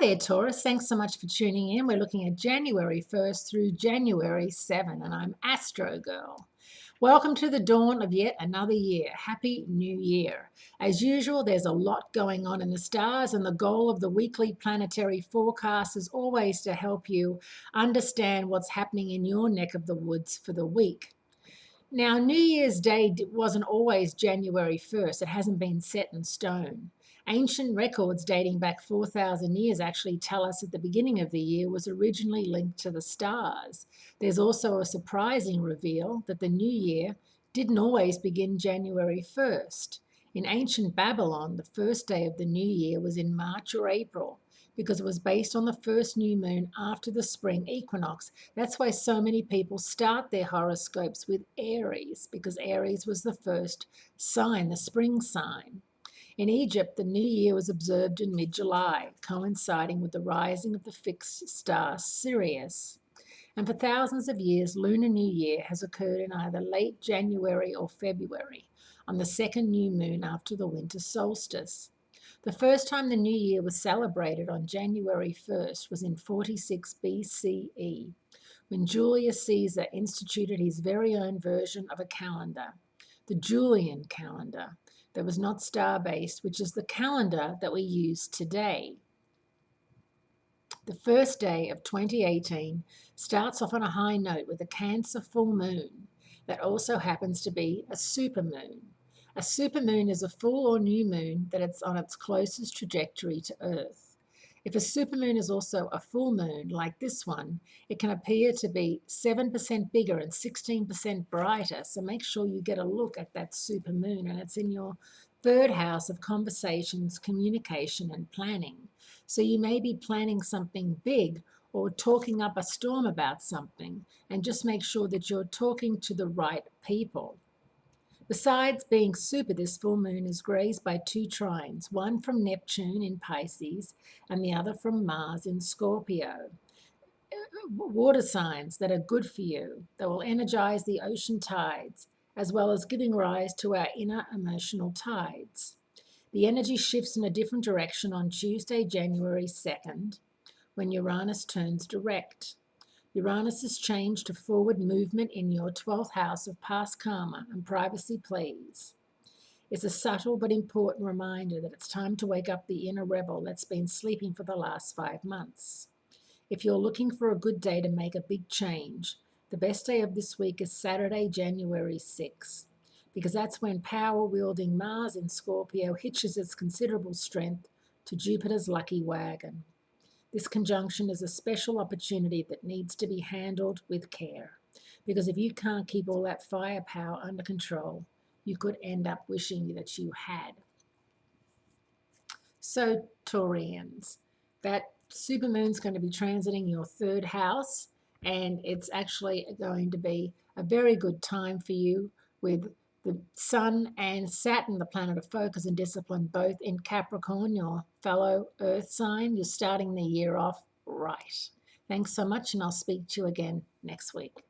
there, Taurus. Thanks so much for tuning in. We're looking at January 1st through January 7, and I'm Astrogirl. Welcome to the dawn of yet another year. Happy New Year. As usual, there's a lot going on in the stars, and the goal of the weekly planetary forecast is always to help you understand what's happening in your neck of the woods for the week. Now, New Year's Day wasn't always January 1st. It hasn't been set in stone. Ancient records dating back 4,000 years actually tell us that the beginning of the year was originally linked to the stars. There's also a surprising reveal that the new year didn't always begin January 1st. In ancient Babylon, the first day of the new year was in March or April because it was based on the first new moon after the spring equinox. That's why so many people start their horoscopes with Aries, because Aries was the first sign, the spring sign. In Egypt, the new year was observed in mid-July, coinciding with the rising of the fixed star Sirius. And for thousands of years, Lunar New Year has occurred in either late January or February, on the second new moon after the winter solstice. The first time the new year was celebrated on January 1st was in 46 BCE, when Julius Caesar instituted his very own version of a calendar, the Julian calendar, that was not star-based, which is the calendar that we use today. The first day of 2018 starts off on a high note with a Cancer full moon that also happens to be a supermoon. A supermoon is a full or new moon that it's on its closest trajectory to Earth. If a supermoon is also a full moon, like this one, it can appear to be 7% bigger and 16% brighter. So make sure you get a look at that supermoon, and it's in your third house of conversations, communication, and planning. So you may be planning something big or talking up a storm about something, and just make sure that you're talking to the right people. Besides being super, this full moon is grazed by two trines, one from Neptune in Pisces and the other from Mars in Scorpio. Water signs that are good for you, that will energize the ocean tides, as well as giving rise to our inner emotional tides. The energy shifts in a different direction on Tuesday, January 2nd, when Uranus turns direct. Uranus is changed to forward movement in your 12th house of past karma and privacy please. It's a subtle but important reminder that it's time to wake up the inner rebel that's been sleeping for the last 5 months. If you're looking for a good day to make a big change, the best day of this week is Saturday, January 6th, because that's when power-wielding Mars in Scorpio hitches its considerable strength to Jupiter's lucky wagon. This conjunction is a special opportunity that needs to be handled with care, because if you can't keep all that firepower under control, you could end up wishing that you had. So, Taurians, that supermoon's going to be transiting your third house, and it's actually going to be a very good time for you with the Sun and Saturn, the planet of focus and discipline, both in Capricorn, your fellow Earth sign. You're starting the year off right. Thanks so much, and I'll speak to you again next week.